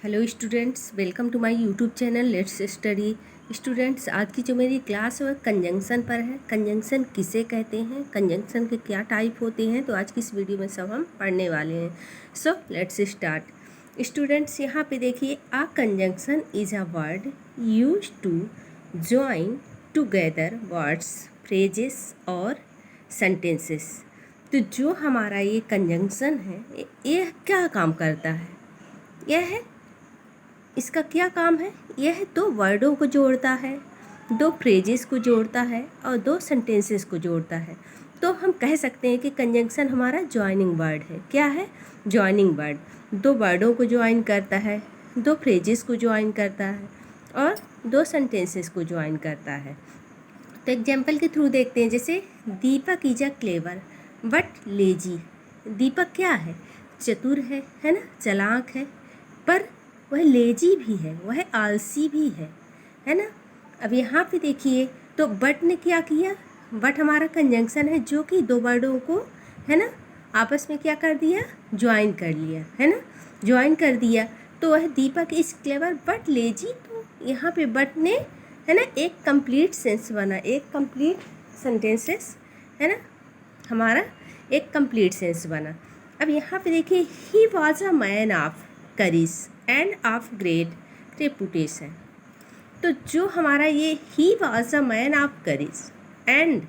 Hello students, welcome to my YouTube channel let's study. Students, आज की जो मेरी क्लास है वह कंजंक्शन पर है। कंजंक्शन किसे कहते हैं, कंजंक्शन के क्या टाइप होते हैं, तो आज की इस वीडियो में सब हम पढ़ने वाले हैं। So let's start. स्टूडेंट्स, यहाँ पे देखिए, a conjunction is a word use to join together words, phrases और सेंटेंसेस। तो जो हमारा ये कंजंक्शन है, ये क्या काम करता है? यह है, इसका क्या काम है? यह दो वर्डों को जोड़ता है, दो फ्रेजेस को जोड़ता है और दो सेंटेंसेस को जोड़ता है। तो हम कह सकते हैं कि कंजंक्शन हमारा जॉइनिंग वर्ड है। क्या है? Joining word. दो वर्डों को ज्वाइन करता है, दो फ्रेजेस को ज्वाइन करता है और दो सेंटेंसेस को ज्वाइन करता है। तो एग्जाम्पल के थ्रू देखते हैं। जैसे Deepak is a clever but lazy. Deepak क्या है? चतुर है ना, चालाक है, पर वह लेजी भी है, वह आलसी भी है ना। अब यहाँ पे देखिए, तो बट ने क्या किया? बट हमारा कंजंक्शन है जो कि दो वर्डों को, है ना, आपस में क्या कर दिया? ज्वाइन कर लिया, है ना, ज्वाइन कर दिया। तो वह दीपक इज क्लेवर बट लेजी। तो यहाँ पे बट ने, है ना, एक कंप्लीट सेंस बना, एक कंप्लीट सेंटेंसेस, है ना, हमारा एक कंप्लीट सेंस बना। अब यहाँ पे देखिए, he was a man of courage end of great reputation. तो जो हमारा ये he was a man of courage and,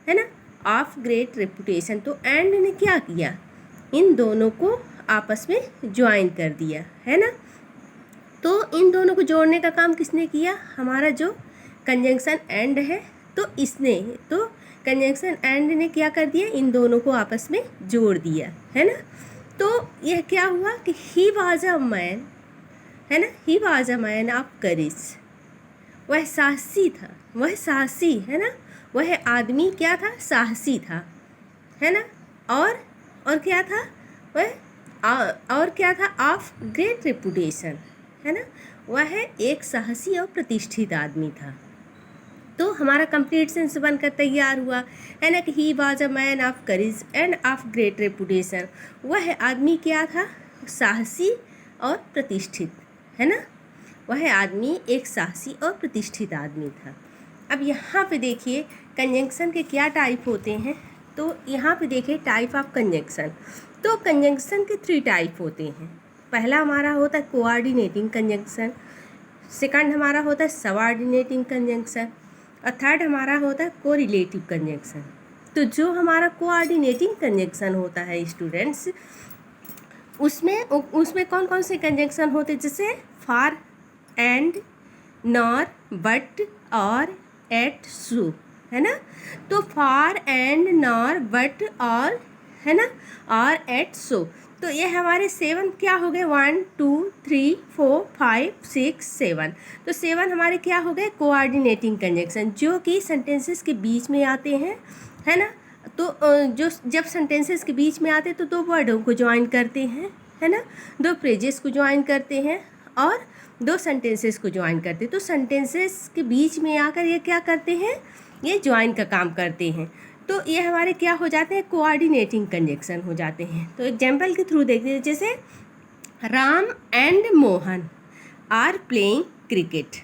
है ना, ऑफ ग्रेट रेपुटेशन, तो एंड ने क्या किया? इन दोनों को आपस में ज्वाइन कर दिया, है ना। तो इन दोनों को जोड़ने का काम किसने किया? हमारा जो कंजंक्शन एंड है, तो इसने, तो कंजंक्शन एंड ने क्या कर दिया? इन दोनों को आपस में जोड़ दिया, है ना। तो यह क्या हुआ कि ही वॉज अ मैन, है ना, he was a man of courage. वह साहसी था, वह साहसी, है ना, वह आदमी क्या था? साहसी था, है ना। और क्या था वह? और क्या था? ऑफ ग्रेट रेपुटेशन, है ना, वह एक साहसी और प्रतिष्ठित आदमी था। तो हमारा कंप्लीट सेंस बनकर तैयार हुआ, है ना, कि he was a man of courage end of great reputation. वह आदमी क्या था? साहसी और प्रतिष्ठित, है ना, वह आदमी एक साहसी और प्रतिष्ठित आदमी था। अब यहाँ पे देखिए, कंजंक्शन के क्या टाइप होते हैं। तो यहाँ पे देखिए टाइप ऑफ कंजंक्शन। तो कंजंक्शन के 3 टाइप होते हैं। पहला हमारा होता है कोऑर्डिनेटिंग कंजंक्शन, सेकंड हमारा होता है सबऑर्डिनेटिंग कंजंक्शन और थर्ड हमारा होता है कोरिलेटिव कंजंक्शन। तो जो हमारा कोऑर्डिनेटिंग कंजंक्शन होता है स्टूडेंट्स, उसमें कौन कौन से कंजंक्शन होते हैं? जैसे फॉर, एंड, नॉर, बट और एट, सो, है ना। तो फॉर, एंड, नॉर, बट और, है ना, और एट, सो। तो ये हमारे 7 क्या हो गए? 1 2 3 4 5 6 7। तो 7 हमारे क्या हो गए? कोऑर्डिनेटिंग कंजंक्शन, जो कि सेंटेंसेस के बीच में आते हैं, है ना। तो जो जब सेंटेंसेस के बीच में आते हैं तो दो वर्डों को ज्वाइन करते हैं, है ना, दो फ्रेजेस को ज्वाइन करते हैं और दो सेंटेंसेस को ज्वाइन करते हैं। तो सेंटेंसेस के बीच में आकर ये क्या करते हैं? ये ज्वाइन का काम करते हैं। तो ये हमारे क्या हो जाते हैं? कोऑर्डिनेटिंग कंजंक्शन हो जाते हैं। तो एग्जाम्पल के थ्रू देखते हैं। जैसे Ram and Mohan are playing cricket.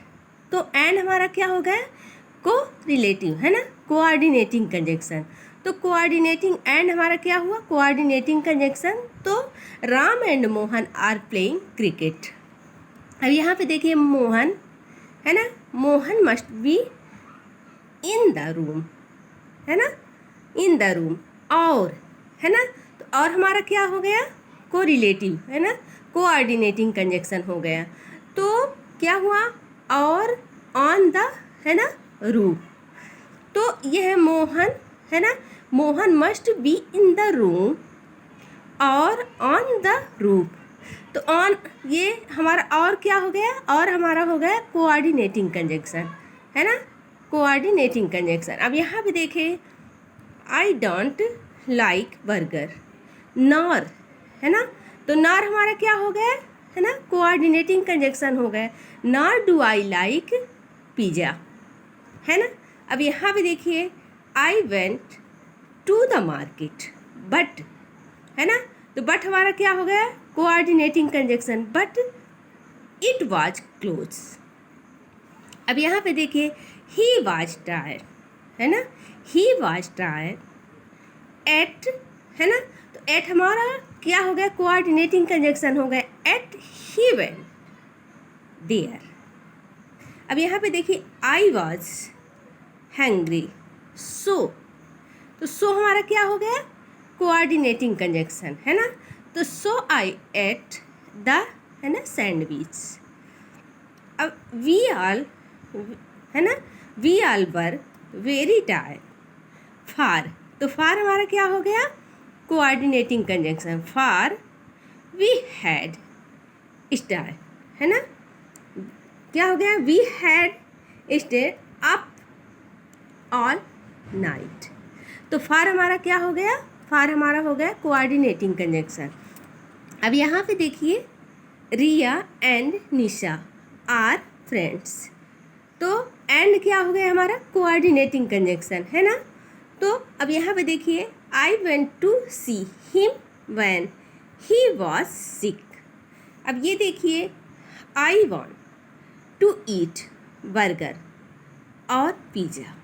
तो एंड हमारा क्या हो गया? को रिलेटिव, है ना, कोऑर्डिनेटिंग कंजंक्शन। तो कोऑर्डिनेटिंग एंड हमारा क्या हुआ? Coordinating conjunction. तो Ram and Mohan are playing cricket. अब यहाँ पे देखिए, मोहन, है ना, Mohan must be in the room, है ना, इन द रूम। और, है ना, तो और हमारा क्या हो गया? कोरिलेटिव, है ना, कोऑर्डिनेटिंग कंजंक्शन हो गया। तो क्या हुआ? और ऑन द, है ना, रूफ। तो यह है मोहन, है ना, Mohan must be in the room और ऑन द रूफ। तो ऑन, ये हमारा और क्या हो गया? और हमारा हो गया कोऑर्डिनेटिंग कंजंक्शन, है ना, कोऑर्डिनेटिंग कंजंक्शन। अब यहाँ पे देखिए, I don't like burger nor, है ना। तो नॉर हमारा क्या हो गया? है ना, कोऑर्डिनेटिंग कंजंक्शन हो गया। Nor do I like pizza, है ना। अब यहाँ पे देखिए, I went to the market but, है ना, तो बट हमारा क्या हो गया? Coordinating conjunction. But it was close. अब यहाँ पे देखिए ही वॉज टायर्ड, है ना, ही वॉज टायर्ड एट, है ना, तो एट हमारा क्या हो गया, कोऑर्डिनेटिंग कंजक्शन हो गया, एट ही वेंट देयर। अब यहाँ पे देखिए आई वॉज हैंग्री सो, तो सो हमारा क्या हो गया, कोऑर्डिनेटिंग कंजक्शन, है ना, तो सो आई एट द, है ना, सैंडविच। अब वी ऑल, है ना, we all were very tired for, तो फार हमारा क्या हो गया, coordinating conjunction, for we had star, है ना, क्या हो गया, we had stay up all night, तो फार हमारा क्या हो गया, फार हमारा हो गया कोऑर्डिनेटिंग कंजक्शन। अब यहाँ पे देखिए रिया एंड निशा आर फ्रेंड्स, तो एंड क्या हो गया हमारा, कोऑर्डिनेटिंग कंजक्शन, है ना, तो अब यहाँ पे देखिए I went to see him when he was sick. अब ये देखिए I want to eat burger और पिज़्ज़ा,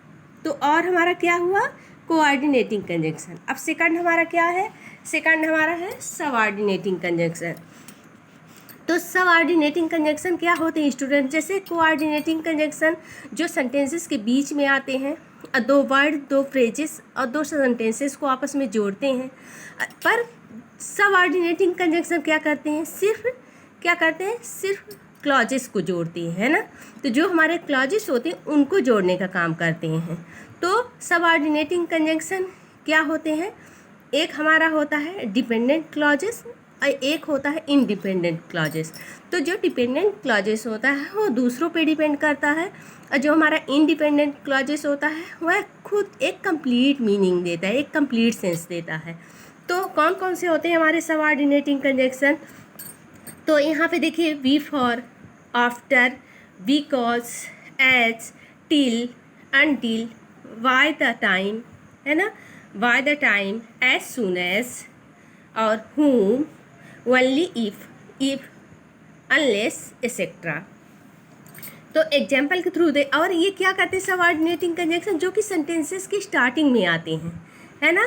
तो और हमारा क्या हुआ, कोऑर्डिनेटिंग कंजक्शन। अब सेकंड हमारा क्या है, सेकंड हमारा है सबऑर्डिनेटिंग कंजक्शन। तो सबऑर्डिनेटिंग कंजक्शन क्या होते हैं स्टूडेंट, जैसे कोऑर्डिनेटिंग कंजक्शन जो सेंटेंसेस के बीच में आते हैं, दो वर्ड, दो फ्रेजेस और दो सेंटेंसेस को आपस में जोड़ते हैं, पर सबऑर्डिनेटिंग कंजक्शन क्या करते हैं, सिर्फ क्या करते हैं, सिर्फ क्लॉजेस को जोड़ते हैं, है ना, तो जो हमारे क्लॉजेस होते हैं उनको जोड़ने का काम करते हैं। तो सबऑर्डिनेटिंग कंजक्शन क्या होते हैं, एक हमारा होता है डिपेंडेंट क्लॉजेस और एक होता है इंडिपेंडेंट क्लॉजेस। तो जो डिपेंडेंट क्लॉजेस होता है वो दूसरों पे डिपेंड करता है, और जो हमारा इंडिपेंडेंट क्लॉजेस होता है वह खुद एक कंप्लीट मीनिंग देता है, एक कंप्लीट सेंस देता है। तो कौन कौन से होते हैं हमारे सबऑर्डिनेटिंग कंजक्शन, तो यहाँ पे देखिए we for, after, because, as, till, until, by the time, है ना, by the time, as soon as, और whom, only if, unless, etcetera. तो एग्जाम्पल के थ्रू दे, और ये क्या करते हैं सबऑर्डिनेटिंग कंजक्शन, जो कि सेंटेंसेस की स्टार्टिंग में आते हैं, है ना,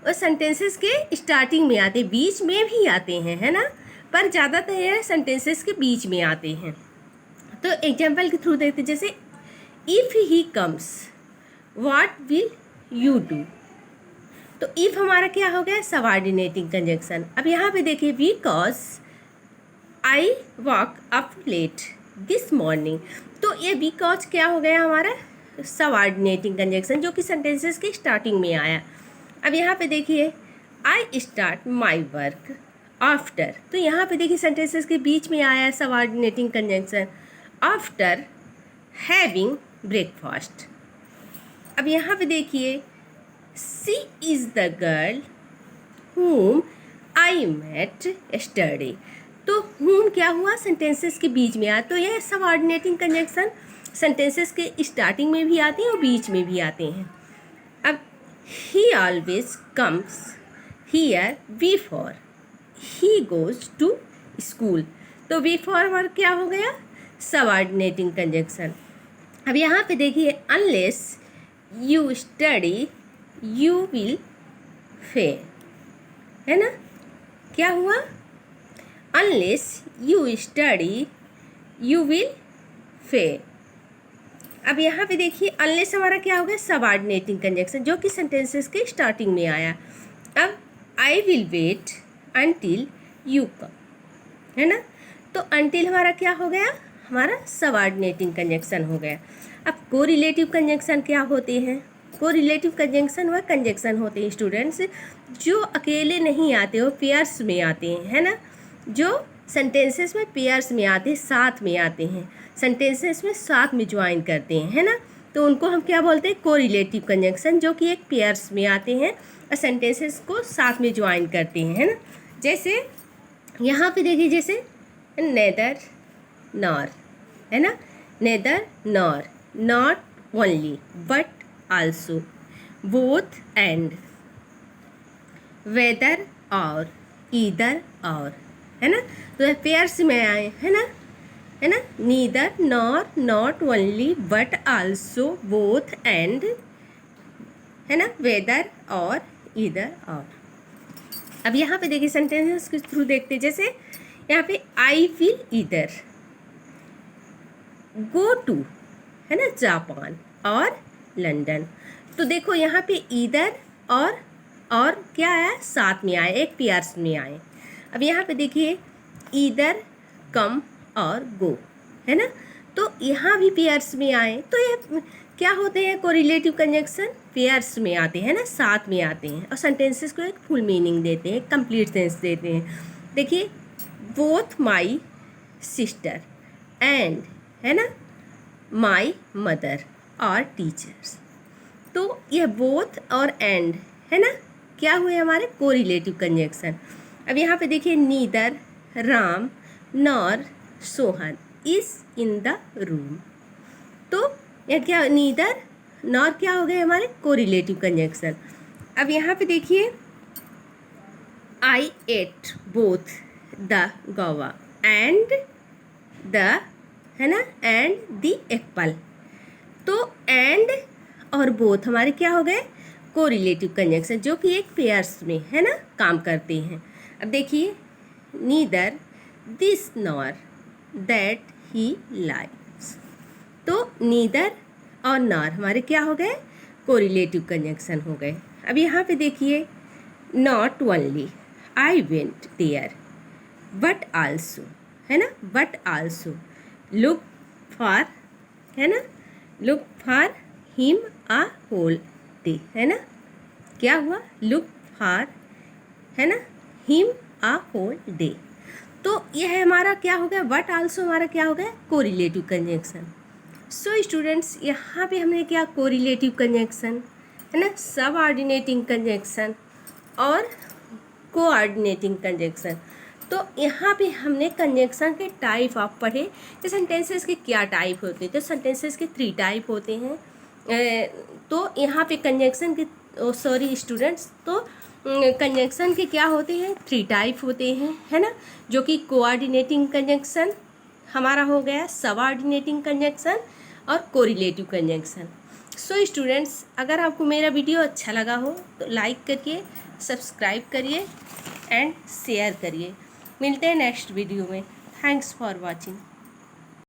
और सेंटेंसेस के स्टार्टिंग में आते हैं, बीच में भी आते हैं, है ना, पर ज़्यादातर ये सेंटेंसेस के बीच में आते हैं। तो एग्जाम्पल के थ्रू देखते, जैसे if he comes what will you do, तो इफ़ हमारा क्या हो गया, सबऑर्डिनेटिंग कंजक्शन। अब यहाँ पे देखिए because I walk up let this morning, तो ये बिकॉज क्या हो गया हमारा, सबऑर्डिनेटिंग कंजक्शन, जो कि सेंटेंसेस की स्टार्टिंग में आया। अब यहाँ पे देखिए I start my work after, तो यहाँ पे देखिए सेंटेंसेस के बीच में आया है subordinating conjunction, after having breakfast. अब यहाँ पे देखिए she is the girl whom I met yesterday, तो whom क्या हुआ, सेंटेंसेस के बीच में आया, तो यह सबऑर्डिनेटिंग कंजक्शन सेंटेंसेस के स्टार्टिंग में भी आते हैं और बीच में भी आते हैं। अब he always comes here before he goes to school, तो before वर्ड क्या हो गया, सबऑर्डिनेटिंग कंजक्शन। अब यहाँ पे देखिए unless you study you will fail, है ना, क्या हुआ, unless you study you will fail। अब यहाँ पे देखिए unless हमारा क्या हो गया, सबऑर्डिनेटिंग कंजक्शन, जो कि सेंटेंसेस के स्टार्टिंग में आया। अब I will wait until you come, है ना, तो until हमारा क्या हो गया, हमारा सबऑर्डिनेटिंग कंजक्शन हो गया। अब कोरिलेटिव कंजक्शन क्या होते हैं, कोरिलेटिव कंजक्शन वह कंजक्शन होते हैं स्टूडेंट्स जो अकेले नहीं आते, वो पेयर्स में आते हैं, है ना, जो सेंटेंसेस में पेयर्स में आते हैं, साथ में आते हैं, सेंटेंसेस में साथ में ज्वाइन करते हैं, है ना, तो उनको हम क्या बोलते हैं, कोरिलेटिव कंजक्शन, जो कि एक पेयर्स में आते हैं और सेंटेंसेस को साथ में ज्वाइन करते हैं, है ना। जैसे यहाँ पे देखिए, जैसे नेदर नॉर, है ना, neither nor, not only but also, both and, whether or, either or, है ना, तो पेयर्स में आए, है ना, है ना, neither nor not only but also both and, है ना, वेदर और इधर और। अब यहाँ पे देखिए सेंटेंसेस के थ्रू देखते हैं, जैसे यहाँ पे आई विल इधर गो टू, है ना, जापान और लंदन। तो देखो यहाँ पे इधर और क्या है, साथ में आए, एक पेयर्स में आए। अब यहाँ पे देखिए इधर कम और गो, है ना, तो यहाँ भी पेयर्स में आए, तो ये क्या होते हैं, कोरिलेटिव कंजंक्शन पेयर्स में आते हैं ना, साथ में आते हैं और सेंटेंसेस को एक फुल मीनिंग देते हैं, कंप्लीट सेंस देते हैं। देखिए बोथ माई सिस्टर एंड, है ना, माई मदर और टीचर्स। तो यह बोथ और एंड, है ना, क्या हुए हमारे कोरिलेटिव कंजंक्शन। अब यहाँ पे देखिए neither Ram nor Sohan is in the room. तो यह क्या, नीदर नॉर क्या हो गए हमारे कोरिलेटिव कंजंक्शन। अब यहाँ पे देखिए आई एट बोथ द गवा एंड द, है ना, एंड द एप्पल। तो एंड और बोथ हमारे क्या हो गए, कोरिलेटिव कंजंक्शन, जो कि एक पेयर्स में, है ना, काम करते हैं। अब देखिए neither this nor that he likes. तो नीदर और नॉर हमारे क्या हो गए, कोरिलेटिव कंजंक्शन हो गए। अब यहाँ पे देखिए not only I went there but also, है ना, बट आल्सो लुक फॉर, है ना, look for him a whole day, है ना, क्या हुआ, लुक फॉर, है ना, हिम आ होल डे। तो यह हमारा क्या हो गया, बट आल्सो हमारा क्या हो गया, कोरिलेटिव कंजंक्शन। सो स्टूडेंट्स यहाँ पे हमने क्या, कोरिलेटिव कंजंक्शन, है ना, सबऑर्डिनेटिंग कंजंक्शन और कोऑर्डिनेटिंग कंजंक्शन। तो यहाँ पे हमने कंजंक्शन के टाइप आप पढ़े कि सेंटेंसेस के क्या टाइप होते हैं। तो सेंटेंसेस के 3 टाइप होते हैं। तो यहाँ पे कंजंक्शन के, सॉरी स्टूडेंट्स, तो कंजंक्शन के क्या होते हैं, 3 टाइप होते हैं, है ना, जो कि कोऑर्डिनेटिंग कंजंक्शन हमारा हो गया, सबऑर्डिनेटिंग कंजंक्शन और कोरिलेटिव कंजंक्शन। सो स्टूडेंट्स अगर आपको मेरा वीडियो अच्छा लगा हो तो लाइक करिए, सब्सक्राइब करिए एंड शेयर करिए। मिलते हैं नेक्स्ट वीडियो में। Thanks for watching.